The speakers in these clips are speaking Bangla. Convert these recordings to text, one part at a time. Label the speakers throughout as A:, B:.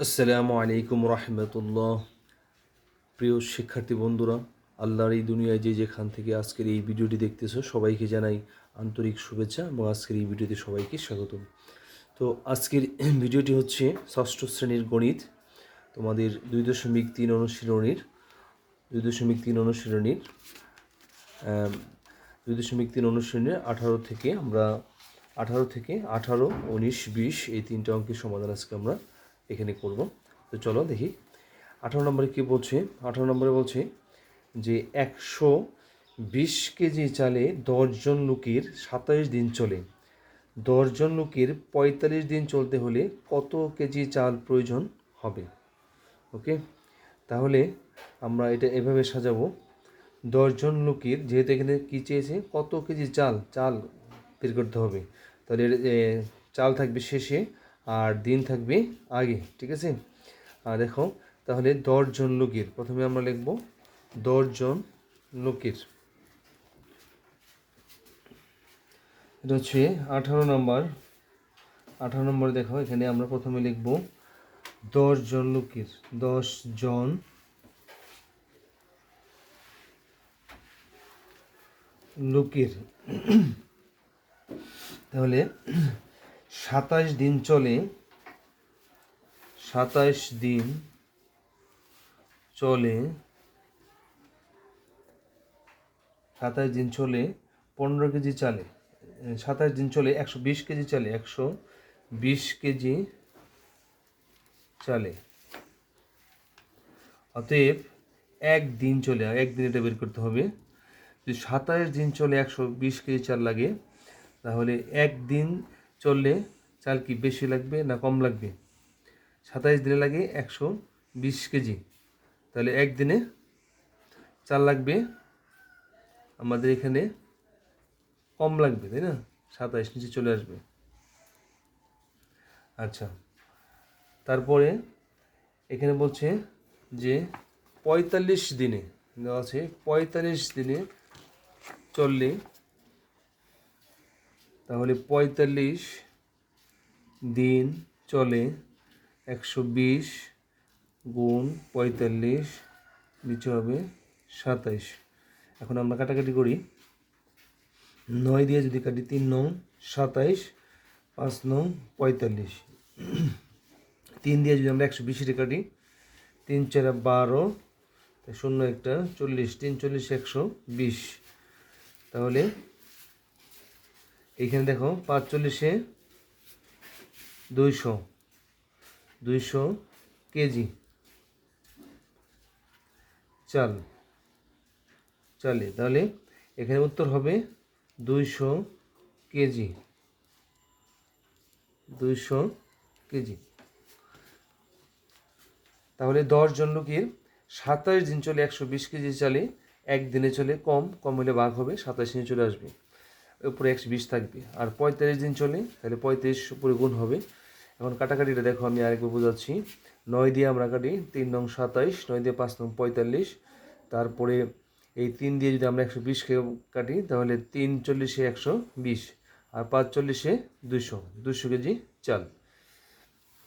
A: আসসালামু আলাইকুম রহমতুল্লাহ। প্রিয় শিক্ষার্থী বন্ধুরা, আল্লাহর এই দুনিয়ায় যে যেখান থেকে আজকের এই ভিডিওটি দেখতেছো সবাইকে জানাই আন্তরিক শুভেচ্ছা এবং আজকের এই ভিডিওতে সবাইকে স্বাগতম। তো আজকের ভিডিওটি হচ্ছে ষষ্ঠ শ্রেণীর গণিত, তোমাদের 2.3 অনুশীলনীর 2.3 অনুশীলনীর 2.3 অনুশীলনীর 18 থেকে 18, 19, 20 এই তিনটে অঙ্কের সমাধান আজকে আমরা এখানে করব। তো চলো দেখি 18 নম্বরে কী বলছে। 18 নম্বরে বলছে যে 120 কেজি চালে 10 জন লোকের 27 দিন চলে। 10 জন লোকের 45 দিন চলতে হলে কত কেজি চাল প্রয়োজন হবে? ওকে, তাহলে আমরা এটা এভাবে সাজাবো। 10 জন লোকের, যেহেতু এখানে কী চেয়েছে, কত কেজি চাল বের করতে হবে, তাহলে চাল থাকবে শেষে আর দিন থাকবে আগে, ঠিক আছে। আর দেখো, তাহলে 10 জন লোকের, প্রথমে আমরা লিখব 10 জন লোকের, এটা হচ্ছে 18 নম্বর। 18 নম্বরে দেখো, এখানে আমরা প্রথমে লিখব 10 জন লোকের, 10 জন লোকের, তাহলে 27 দিন চলে, 27 দিন চলে, 27 দিন চলে 15 কেজি চালে, 27 দিন চলে 120 কেজি চালে, 120 কেজি চালে। অতএব একদিন চলে, একদিন এটা বের করতে হবে। যদি 27 দিন চলে 120 কেজি চাল লাগে, তাহলে একদিন চললে চাল কি বেশি লাগবে না কম লাগবে? 27 দিনে লাগে 120 কেজি, তাহলে একদিনে চাল লাগবে আমাদের এখানে কম লাগবে, তাই না? 27 নিচে চলে আসবে। আচ্ছা, তারপরে এখানে বলছে যে 45 দিনে দেওয়া আছে, 45 দিনে চললে, তাহলে 45 দিন চলে 120 গুণ 45, নিচে হবে 27। এখন আমরা কাটাকাটি করি, 9 দিয়ে যদি কাটি, 3 নং 27, 5 নং 45, 3 দিয়ে যদি আমরা 120 কাটি, 3 4 12, 0 একটা 40, 3 40 120। তাহলে এইখানে দেখো 5 40 200 কেজি চালে, তাহলে এখানে উত্তর হবে 200 কেজি, 200 কেজি। তাহলে 10 জন লোকের 27 দিন চলে 120 কেজি চালে, একদিনে চলে কম হলে ভাগ হবে, 27 নিয়ে চলে আসবে, উপরে 120 থাকবে। আর 45 দিন চলে, তাহলে 45 উপরে গুণ হবে। এখন কাটাকাটিটা দেখো, আমি আরেকবার বোঝাচ্ছি। 9 দিয়ে আমরা কাটি, 3 নং 27, 9 দিয়ে 5 নং 45, তারপরে এই 3 দিয়ে যদি আমরা 120কে কাটি, তাহলে 3 40 120, আর 5 40 200 কেজি চাল।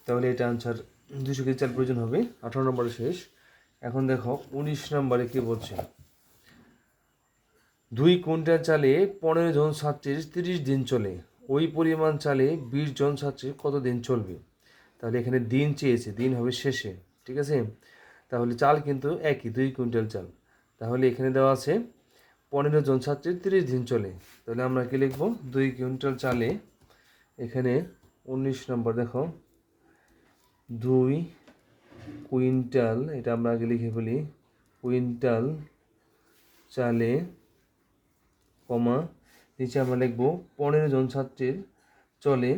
A: তাহলে এটা আনসার, 200 কেজি চাল প্রয়োজন হবে। 18 নম্বরে শেষ। এখন দেখো 19 নম্বরে কি বলছে। 2 কুইন্টাল চালে 15 জন ছাত্রীর 30 দিন চলে, ওই পরিমাণ চালে 20 জন ছাত্রীর কত দিন চলবে? তাহলে এখানে দিন চেয়েছে, দিন হবে শেষে, ঠিক আছে। তাহলে চাল কিন্তু একই, 2 কুইন্টাল চাল। তাহলে এখানে দেওয়া আছে 15 জন ছাত্রীর 30 দিন চলে, তাহলে আমরা কি লিখব? 2 কুইন্টাল চালে, এখানে 19 নম্বর দেখো, 2 কুইন্টাল, এটা আমরা আগে লিখে ফেলি, কুইন্টাল চালে, কমা, নিচে আমরা লিখব 15 জন ছাত্রীর চলে,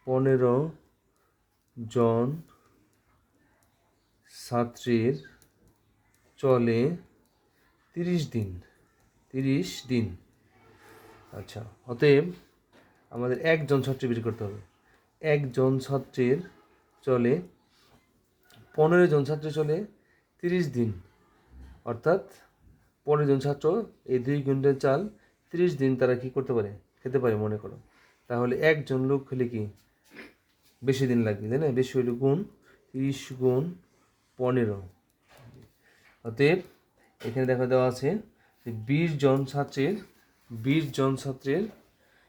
A: 15 জন ছাত্রীর চলে 30 দিন, 30 দিন। আচ্ছা, অতএব আমাদের একজন ছাত্রী বের করতে হবে। একজন ছাত্রীর চলে, 15 জন ছাত্রী চলে 30 দিন, অর্থাৎ 15 জন ছাত্র এই 2 কুইন্টাল চাল 30 দিন তারা কি করতে পারে, খেতে পারে মনে করো। তাহলে একজন লোক হলে কি বেশি দিন লাগবে, তাই না? বেশি হইলে গুণ 30 গুণ 15। অতএব এখানে দেখা দেওয়া আছে যে 20 জন ছাত্রের 20 জন ছাত্রের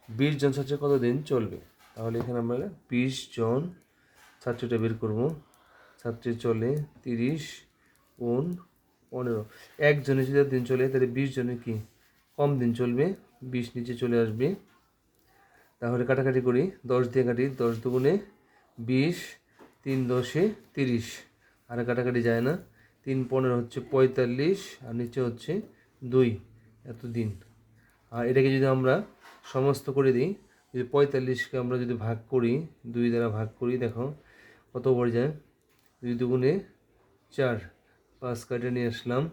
A: 20 জন ছাত্রের কত দিন চলবে। তাহলে এখানে আমরা 20 জন ছাত্রীটা বের করব। ছাত্রী চলে 30 গুণ 15। একজনের যদি দিন চলে তাহলে 20 জনের কি কম দিন চলবে, 20 নিচে চলে আসবে। তাহলে কাটাকাটি করি, 10 দিয়ে কাটি, 10 দুগুণে 20, 3 10-এ 30, আর কাটাকাটি যায় না। 3 15 হচ্ছে 45, আর নিচে হচ্ছে 2, এত দিন। আর এটাকে যদি আমরা সমস্ত করে দিই, যদি 45কে আমরা যদি ভাগ করি, 2 দ্বারা ভাগ করি, দেখো কত পড়ে যায়। 2 দুগুণে 4, 5 কাটে নিয়ে আসলাম।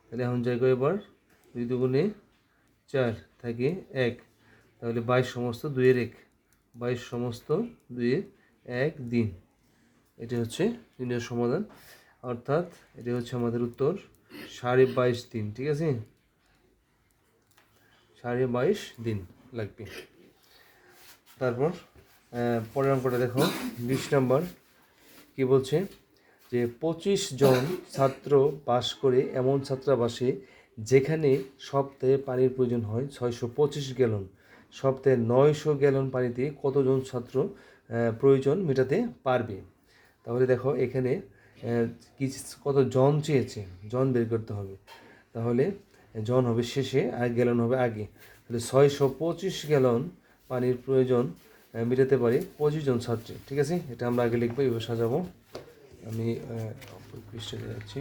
A: তাহলে এখন যাই এবার 2 দুগুণে 4 থাকে 1, তাহলে 22 সমস্ত 2-এর 1, 22 সমস্ত 2-এর 1 দিন। এটা হচ্ছে নির্ণয়ের সমাধান, অর্থাৎ এটা হচ্ছে আমাদের উত্তর 22.5 দিন। ঠিক আছে, 22.5 দিন লাগবে। তারপর পরের অঙ্কটা দেখো, 20 নম্বর কি বলছে যে 25 জন ছাত্র বাস করে এমন ছাত্রাবাসে যেখানে সপ্তাহে পানির প্রয়োজন হয় 625 গ্যালন, সপ্তাহে 900 গ্যালন পানিতে কতজন ছাত্র প্রয়োজন মেটাতে পারবে। তাহলে দেখো এখানে কত জন চেয়েছে, জন বের করতে হবে। তাহলে জন হবে শেষে আর গ্যালন হবে আগে। তাহলে 625 গ্যালন পানির প্রয়োজন মেটাতে পারে 25 জন ছাত্রী। ঠিক আছে, এটা আমরা আগে লিখবো, এবার সাজাবো। আমি পৃষ্ঠাতে যাচ্ছি।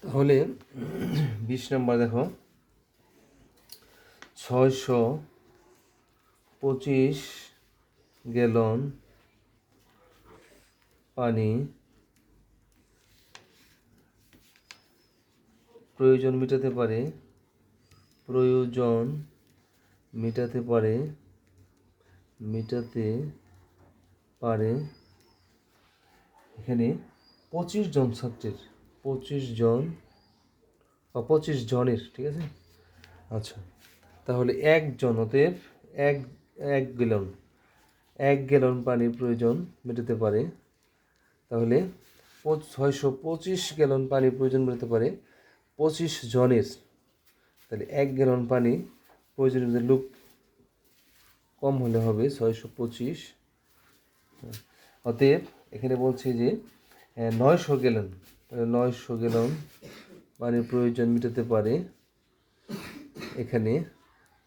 A: তাহলে 20 নম্বর দেখো, 625 গ্যালন পানি প্রয়োজন মেটাতে পারে, এখানে 25 জন ছাত্রের, 25 জনের। ঠিক আছে, আচ্ছা, তাহলে একজন, অতএব এক গ্যালন পানির প্রয়োজন মেটাতে পারে। তাহলে 625 গ্যালন পানির প্রয়োজন মেটাতে পারে 25 জনের। তাহলে 1 গ্যালন পানি প্রয়োজনীয় লোক কম হলে হবে 625। অতএব এখানে বলছে যে 900 গ্যালন, 900 গ্যালন পানির প্রয়োজন মেটাতে পারে। এখানে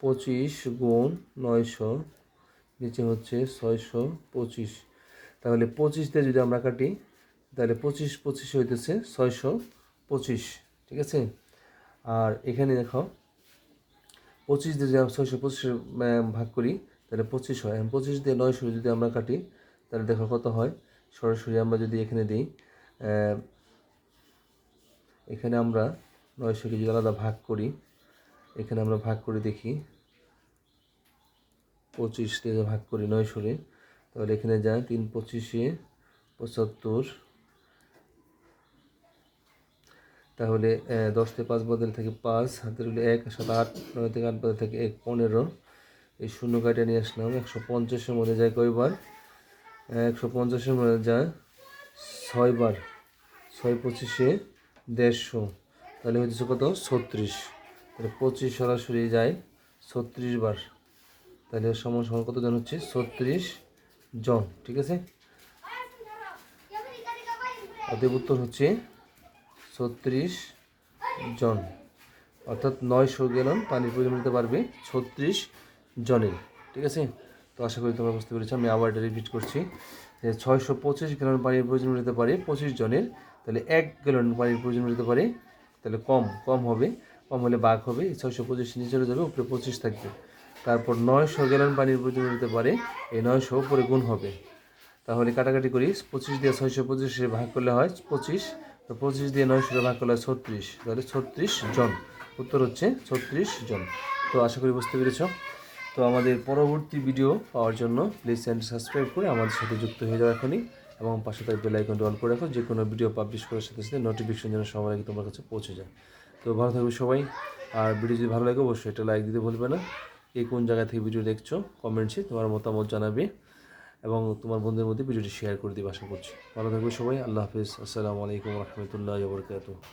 A: 25 গুণ 900, নিচে হচ্ছে 625। তাহলে 25 দিয়ে যদি আমরা কাটি, তাহলে 25 হইতেছে 625। ঠিক আছে, আর এখানে দেখো 25 দিয়ে যদি আমরা 625 ভাগ করি তাহলে 25 হয়। 25 দিয়ে 900 যদি আমরা কাটি তাহলে দেখো কত হয়। সরাসরি আমরা যদি এখানে দিই, এখানে আমরা 900কে যদি আলাদা ভাগ করি, এখানে আমরা ভাগ করে দেখি, 25 দিয়ে ভাগ করি 900-রে, তাহলে এখানে যায় 3 25-এ 75। তাহলে 10 থেকে 5 বদল থেকে 5, হাতের হলে 1, 7 8, 9 থেকে 8 বদল থেকে 1 15। এই শূন্য কাটা নিয়ে আসলাম। 150-এর মধ্যে যায় কয়বার? 150-এর মধ্যে যায় 6 বার। 6 25-এ 150, তাহলে হচ্ছে কত? 36। তাহলে 25 সরাসরি যায় 36 বার। তাহলে সমান সমান কতজন হচ্ছে? 36 জন। ঠিক আছে, অতএব উত্তর হচ্ছে 36 জন, অর্থাৎ 900 গ্যালন পানির প্রয়োজন নিতে পারবে 36 জনের। ঠিক আছে, তো আশা করি তোমরা বুঝতে পেরেছো। আমি আবার এটা রিপিট করছি যে 625 গ্যালন পানির প্রয়োজন নিতে পারে 25 জনের। তাহলে 1 গ্যালন পানির প্রয়োজন নিতে পারে, তাহলে কম হবে, কম হলে ভাগ হবে, 625 নিচে চলে যাবে, উপরে 25 থাকবে। তারপর 900 গ্যালন পানির প্রয়োজন নিতে পারে, এই 900 উপরে গুণ হবে। তাহলে কাটাকাটি করি, 25 দিয়ে 625 ভাগ করলে হয় 25, তো 25 দিয়ে 900 ভাগ করলে হয় 36, তাহলে 36 জন। উত্তর হচ্ছে 36 জন। তো আশা করি বুঝতে পেরেছ। তো আমাদের পরবর্তী ভিডিও পাওয়ার জন্য প্লিজ চ্যানেলটি সাবস্ক্রাইব করে আমাদের সাথে যুক্ত হয়ে যাও এখনই, এবং পাশে তার বেল আইকনটি অন করে রাখো, যে কোনো ভিডিও পাবলিশ করার সাথে সাথে নোটিফিকেশন যেন সবার আগে তোমার কাছে পৌঁছে যায়। তো ভালো থাকবে সবাই, আর ভিডিও যদি ভালো লাগে অবশ্যই এটা লাইক দিতে ভুলবে না। কে কোন জায়গা থেকে ভিডিও দেখছো কমেন্টসে তোমার মতামত জানাবে এবং তোমার বন্ধুদের মধ্যে ভিডিওটি শেয়ার করে দিবে আশা করছি। ভালো থাকবে সবাই। আল্লাহ হাফিজ। আসসালামু আলাইকুম রহমতুল্লাহ বরকাতুহ।